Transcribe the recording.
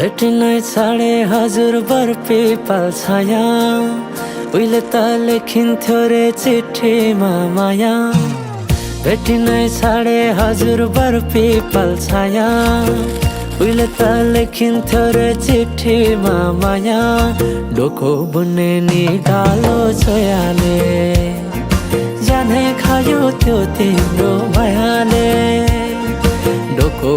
भेटिनै छाडे हजुर बर पिपल छाया उहिले त लेखिन्थ्यो रे चिठीमा माया भेटिनै छाडे हजुर बर पिपल छाया उहिले त लेखिन्थ्यो रे चिठीमा माया डोको बुन्ने नि डालो छोयाले जाने खायो त्यो तिम्रो मायाले डोको